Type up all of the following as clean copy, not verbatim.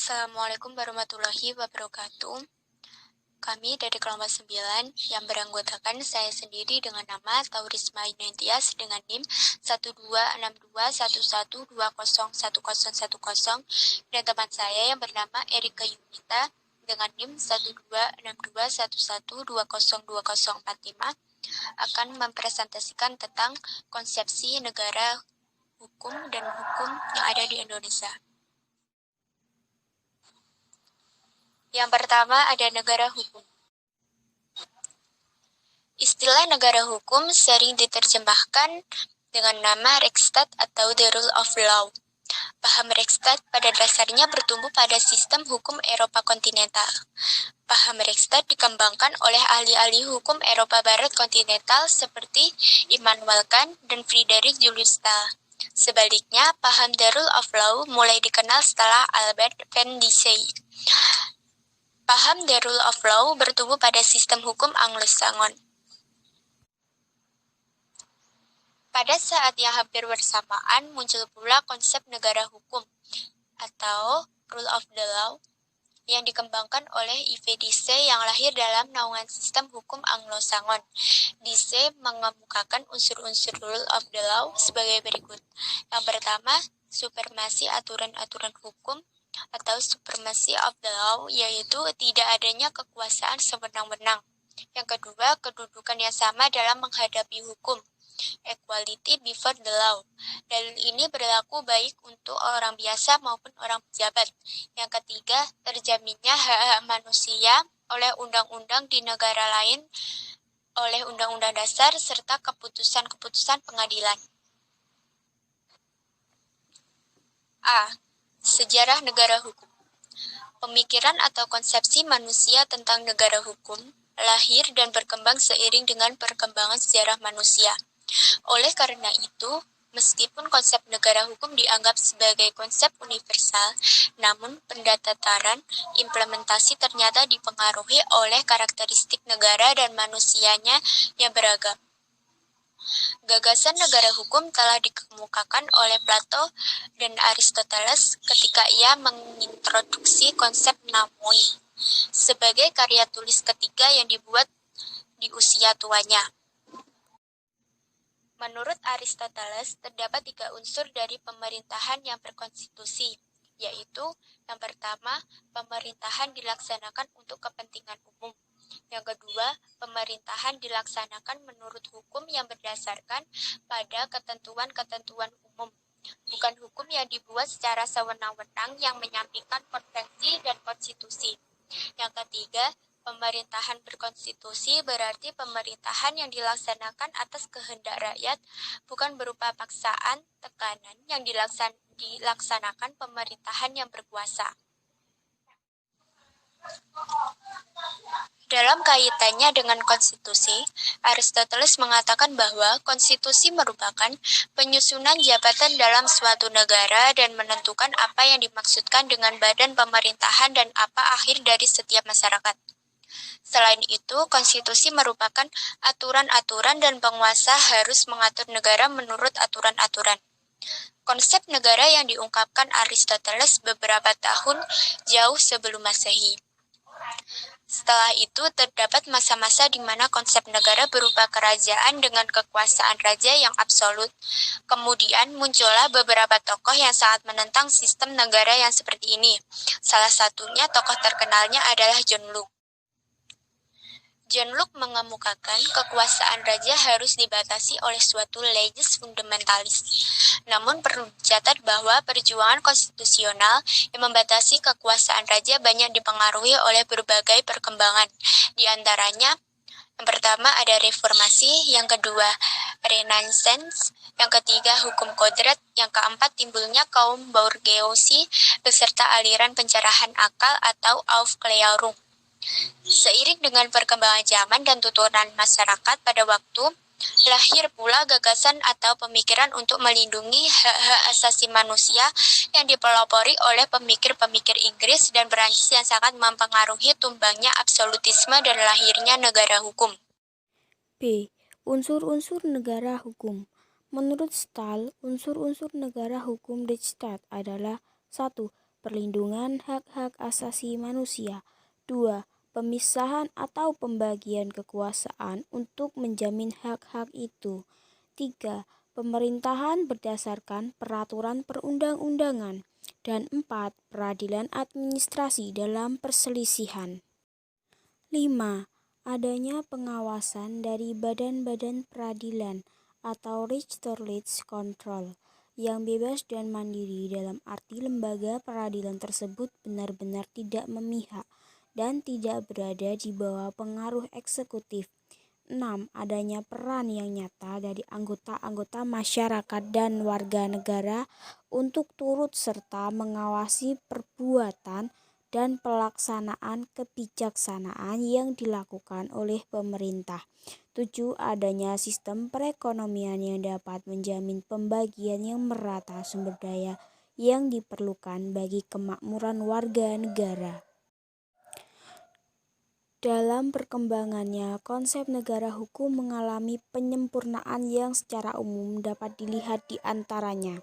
Assalamualaikum warahmatullahi wabarakatuh. Kami dari kelompok 9 yang beranggotakan saya sendiri dengan nama Taurisma Yunentias dengan NIM 126211201010 dan teman saya yang bernama Erika Yunita dengan NIM 126211202045 akan mempresentasikan tentang konsepsi negara hukum dan hukum yang ada di Indonesia. Yang pertama ada negara hukum. Istilah negara hukum sering diterjemahkan dengan nama Rechtsstaat atau the rule of law. Paham Rechtsstaat pada dasarnya bertumbuh pada sistem hukum Eropa kontinental. Paham Rechtsstaat dikembangkan oleh ahli-ahli hukum Eropa Barat kontinental seperti Immanuel Kant dan Friedrich Julius Stahl. Sebaliknya, paham the rule of law mulai dikenal setelah Albert van Dissey. Paham the rule of law bertumbuh pada sistem hukum Anglo-Saxon. Pada saat yang hampir bersamaan muncul pula konsep negara hukum atau rule of the law yang dikembangkan oleh I.V. Dissey yang lahir dalam naungan sistem hukum Anglo-Saxon. Dissey mengemukakan unsur-unsur rule of the law sebagai berikut. Yang pertama, supremasi aturan-aturan hukum atau supremacy of the law, yaitu tidak adanya kekuasaan sewenang-wenang. Yang kedua, kedudukan yang sama dalam menghadapi hukum, equality before the law. Dalil ini berlaku baik untuk orang biasa maupun orang pejabat. Yang ketiga, terjaminnya hak-hak manusia oleh undang-undang di negara lain, oleh undang-undang dasar, serta keputusan-keputusan pengadilan. A. Sejarah negara hukum. Pemikiran atau konsepsi manusia tentang negara hukum lahir dan berkembang seiring dengan perkembangan sejarah manusia. Oleh karena itu, meskipun konsep negara hukum dianggap sebagai konsep universal, namun pendataran implementasi ternyata dipengaruhi oleh karakteristik negara dan manusianya yang beragam. Gagasan negara hukum telah dikemukakan oleh Plato dan Aristoteles ketika ia mengintroduksi konsep namoi sebagai karya tulis ketiga yang dibuat di usia tuanya. Menurut Aristoteles, terdapat 3 unsur dari pemerintahan yang berkonstitusi, yaitu yang pertama, pemerintahan dilaksanakan untuk kepentingan umum. Yang kedua, pemerintahan dilaksanakan menurut hukum yang berdasarkan pada ketentuan-ketentuan umum, bukan hukum yang dibuat secara sewenang-wenang yang menyampingkan konvensi dan konstitusi. Yang ketiga, pemerintahan berkonstitusi berarti pemerintahan yang dilaksanakan atas kehendak rakyat, bukan berupa paksaan, tekanan yang dilaksanakan pemerintahan yang berkuasa. Dalam kaitannya dengan konstitusi, Aristoteles mengatakan bahwa konstitusi merupakan penyusunan jabatan dalam suatu negara dan menentukan apa yang dimaksudkan dengan badan pemerintahan dan apa akhir dari setiap masyarakat. Selain itu, konstitusi merupakan aturan-aturan dan penguasa harus mengatur negara menurut aturan-aturan. Konsep negara yang diungkapkan Aristoteles beberapa tahun jauh sebelum Masehi. Setelah itu, terdapat masa-masa di mana konsep negara berupa kerajaan dengan kekuasaan raja yang absolut. Kemudian muncullah beberapa tokoh yang sangat menentang sistem negara yang seperti ini. Salah satunya tokoh terkenalnya adalah John Locke. John Locke mengemukakan kekuasaan raja harus dibatasi oleh suatu legis fundamentalis. Namun perlu dicatat bahwa perjuangan konstitusional yang membatasi kekuasaan raja banyak dipengaruhi oleh berbagai perkembangan. Di antaranya, yang pertama ada reformasi, yang kedua renaissance, yang ketiga hukum kodrat, yang keempat timbulnya kaum bourgeoisie beserta aliran pencerahan akal atau Aufklärung. Seiring dengan perkembangan zaman dan tuturan masyarakat pada waktu, lahir pula gagasan atau pemikiran untuk melindungi hak-hak asasi manusia yang dipelopori oleh pemikir-pemikir Inggris dan Perancis yang sangat mempengaruhi tumbangnya absolutisme dan lahirnya negara hukum. B. Unsur-unsur negara hukum. Menurut Stahl, unsur-unsur negara hukum Rechtsstaat adalah 1. perlindungan hak-hak asasi manusia. 2. Pemisahan atau pembagian kekuasaan untuk menjamin hak-hak itu. 3. Pemerintahan berdasarkan peraturan perundang-undangan. Dan 4. Peradilan administrasi dalam perselisihan. 5. Adanya pengawasan dari badan-badan peradilan atau registrar's control yang bebas dan mandiri, dalam arti lembaga peradilan tersebut benar-benar tidak memihak dan tidak berada di bawah pengaruh eksekutif. 6. Adanya peran yang nyata dari anggota-anggota masyarakat dan warga negara untuk turut serta mengawasi perbuatan dan pelaksanaan kebijaksanaan yang dilakukan oleh pemerintah. 7. Adanya sistem perekonomian yang dapat menjamin pembagian yang merata sumber daya yang diperlukan bagi kemakmuran warga negara. Dalam perkembangannya, konsep negara hukum mengalami penyempurnaan yang secara umum dapat dilihat di antaranya.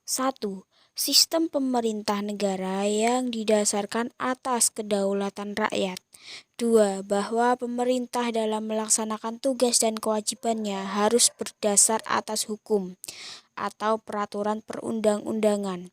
1. Sistem pemerintah negara yang didasarkan atas kedaulatan rakyat. 2. Bahwa pemerintah dalam melaksanakan tugas dan kewajibannya harus berdasar atas hukum atau peraturan perundang-undangan.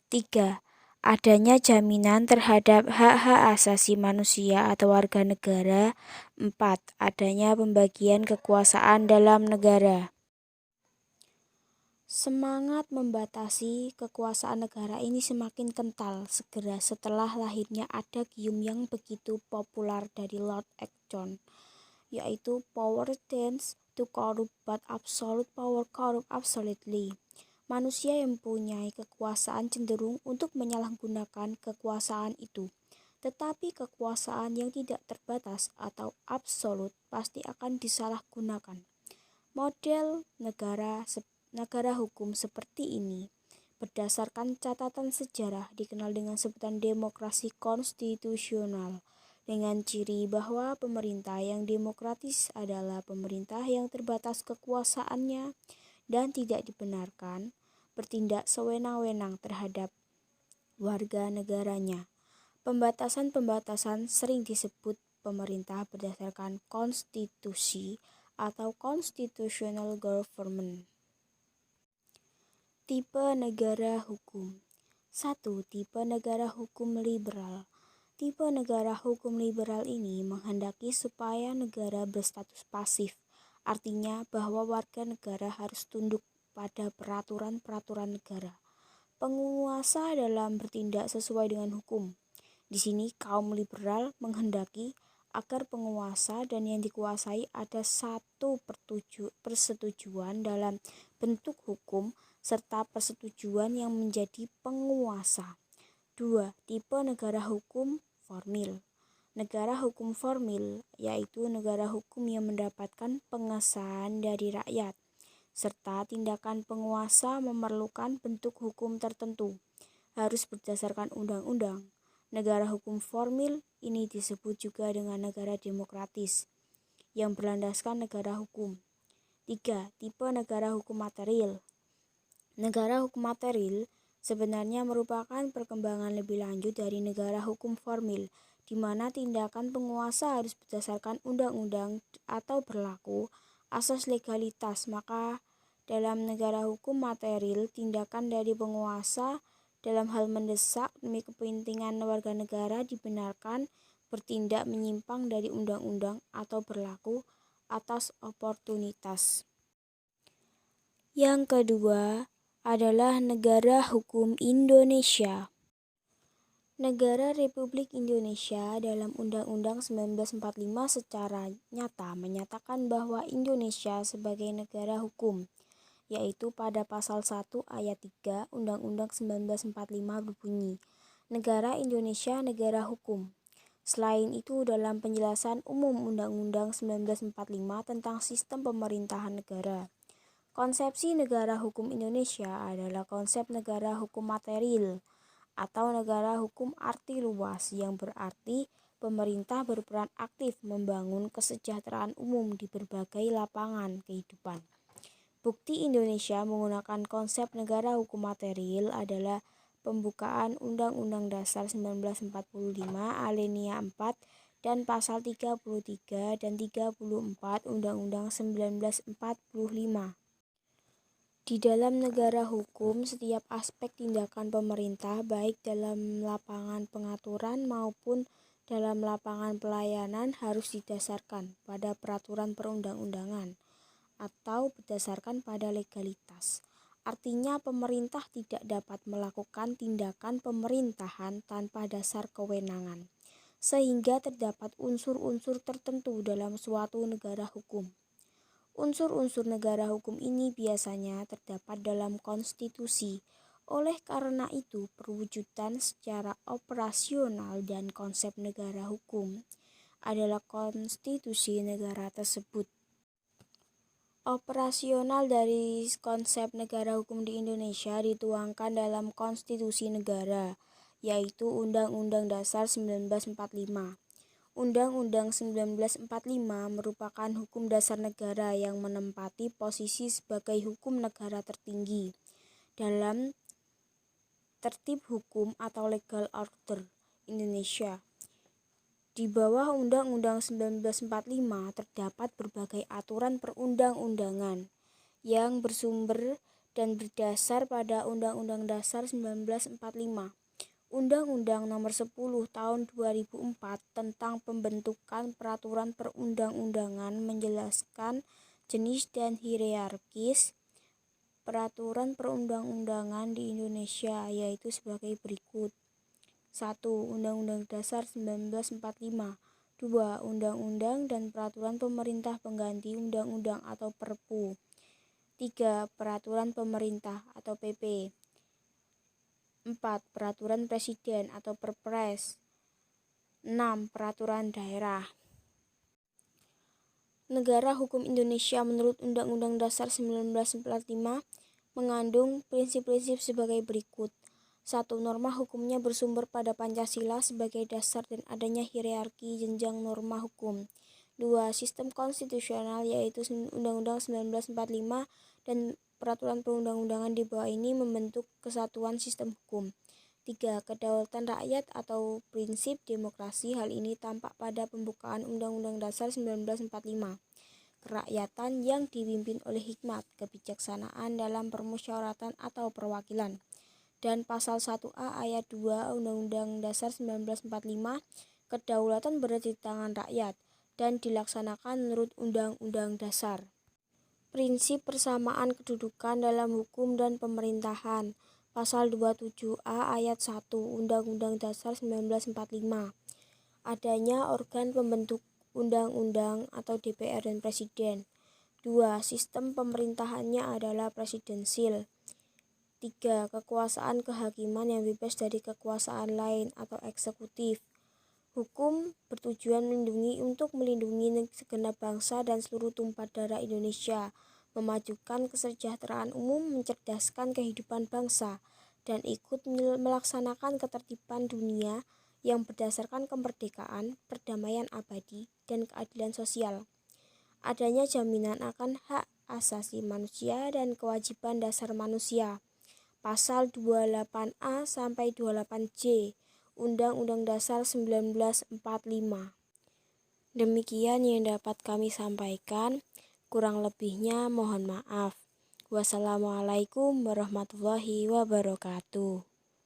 3. Adanya jaminan terhadap hak-hak asasi manusia atau warga negara. 4. Adanya pembagian kekuasaan dalam negara. Semangat membatasi kekuasaan negara ini semakin kental segera setelah lahirnya adagium yang begitu populer dari Lord Acton, yaitu power tends to corrupt but absolute power corrupt absolutely. Manusia yang mempunyai kekuasaan cenderung untuk menyalahgunakan kekuasaan itu. Tetapi kekuasaan yang tidak terbatas atau absolut pasti akan disalahgunakan. Model negara hukum seperti ini berdasarkan catatan sejarah dikenal dengan sebutan demokrasi konstitusional, dengan ciri bahwa pemerintah yang demokratis adalah pemerintah yang terbatas kekuasaannya dan tidak dibenarkan bertindak sewenang-wenang terhadap warga negaranya. Pembatasan-pembatasan sering disebut pemerintah berdasarkan konstitusi atau constitutional government. Tipe negara hukum. 1. Tipe negara hukum liberal. Tipe negara hukum liberal ini menghendaki supaya negara berstatus pasif, artinya bahwa warga negara harus tunduk pada peraturan-peraturan negara. Penguasa dalam bertindak sesuai dengan hukum. Di sini kaum liberal menghendaki agar penguasa dan yang dikuasai ada satu persetujuan dalam bentuk hukum serta persetujuan yang menjadi penguasa. 2. Tipe negara hukum formil. Negara hukum formil yaitu negara hukum yang mendapatkan pengesahan dari rakyat, serta tindakan penguasa memerlukan bentuk hukum tertentu, harus berdasarkan undang-undang. Negara hukum formil ini disebut juga dengan negara demokratis, yang berlandaskan negara hukum. 3. Tipe negara hukum material. Negara hukum material sebenarnya merupakan perkembangan lebih lanjut dari negara hukum formil, di mana tindakan penguasa harus berdasarkan undang-undang atau berlaku asas legalitas. Maka dalam negara hukum material, tindakan dari penguasa dalam hal mendesak demi kepentingan warga negara dibenarkan bertindak menyimpang dari undang-undang atau berlaku atas oportunitas. Yang kedua adalah negara hukum Indonesia. Negara Republik Indonesia dalam Undang-Undang 1945 secara nyata menyatakan bahwa Indonesia sebagai negara hukum, yaitu pada pasal 1 ayat 3 Undang-Undang 1945 berbunyi, Negara Indonesia negara hukum. Selain itu, dalam penjelasan umum Undang-Undang 1945 tentang sistem pemerintahan negara, konsepsi negara hukum Indonesia adalah konsep negara hukum material atau negara hukum arti luas, yang berarti pemerintah berperan aktif membangun kesejahteraan umum di berbagai lapangan kehidupan. Bukti Indonesia menggunakan konsep negara hukum material adalah pembukaan Undang-Undang Dasar 1945 alinea 4 dan pasal 33 dan 34 Undang-Undang 1945. Di dalam negara hukum, setiap aspek tindakan pemerintah, baik dalam lapangan pengaturan maupun dalam lapangan pelayanan, harus didasarkan pada peraturan perundang-undangan atau berdasarkan pada legalitas. Artinya, pemerintah tidak dapat melakukan tindakan pemerintahan tanpa dasar kewenangan, sehingga terdapat unsur-unsur tertentu dalam suatu negara hukum. Unsur-unsur negara hukum ini biasanya terdapat dalam konstitusi. Oleh karena itu, perwujudan secara operasional dan konsep negara hukum adalah konstitusi negara tersebut. Operasional dari konsep negara hukum di Indonesia dituangkan dalam konstitusi negara, yaitu Undang-Undang Dasar 1945. Undang-Undang 1945 merupakan hukum dasar negara yang menempati posisi sebagai hukum negara tertinggi dalam tertib hukum atau legal order Indonesia. Di bawah Undang-Undang 1945 terdapat berbagai aturan perundang-undangan yang bersumber dan berdasar pada Undang-Undang Dasar 1945. Undang-Undang Nomor 10 Tahun 2004 tentang pembentukan peraturan perundang-undangan menjelaskan jenis dan hierarkis peraturan perundang-undangan di Indonesia, yaitu sebagai berikut. 1. Undang-Undang Dasar 1945. 2. Undang-undang dan peraturan pemerintah pengganti undang-undang atau Perpu. 3. Peraturan pemerintah atau PP. 4. Peraturan Presiden atau Perpres. 6. Peraturan daerah. Negara hukum Indonesia menurut Undang-Undang Dasar 1945 mengandung prinsip-prinsip sebagai berikut. 1. Norma hukumnya bersumber pada Pancasila sebagai dasar dan adanya hierarki jenjang norma hukum. 2. Sistem konstitusional yaitu Undang-Undang 1945 dan peraturan perundang-undangan di bawah ini membentuk kesatuan sistem hukum. 3. Kedaulatan rakyat atau prinsip demokrasi. Hal ini tampak pada pembukaan Undang-Undang Dasar 1945. Kerakyatan yang dipimpin oleh hikmat, kebijaksanaan dalam permusyawaratan atau perwakilan. Dan pasal 1A ayat 2 Undang-Undang Dasar 1945, kedaulatan berada di tangan rakyat dan dilaksanakan menurut Undang-Undang Dasar. Prinsip persamaan kedudukan dalam hukum dan pemerintahan. Pasal 27A ayat 1 Undang-Undang Dasar 1945. Adanya organ pembentuk undang-undang atau DPR dan Presiden. 2. Sistem pemerintahannya adalah presidensil. 3. Kekuasaan kehakiman yang bebas dari kekuasaan lain atau eksekutif. Hukum bertujuan untuk melindungi segenap bangsa dan seluruh tumpah darah Indonesia, memajukan kesejahteraan umum, mencerdaskan kehidupan bangsa, dan ikut melaksanakan ketertiban dunia yang berdasarkan kemerdekaan, perdamaian abadi, dan keadilan sosial. Adanya jaminan akan hak asasi manusia dan kewajiban dasar manusia. Pasal 28A sampai 28J Undang-Undang Dasar 1945. Demikian yang dapat kami sampaikan. Kurang lebihnya mohon maaf. Wassalamualaikum warahmatullahi wabarakatuh.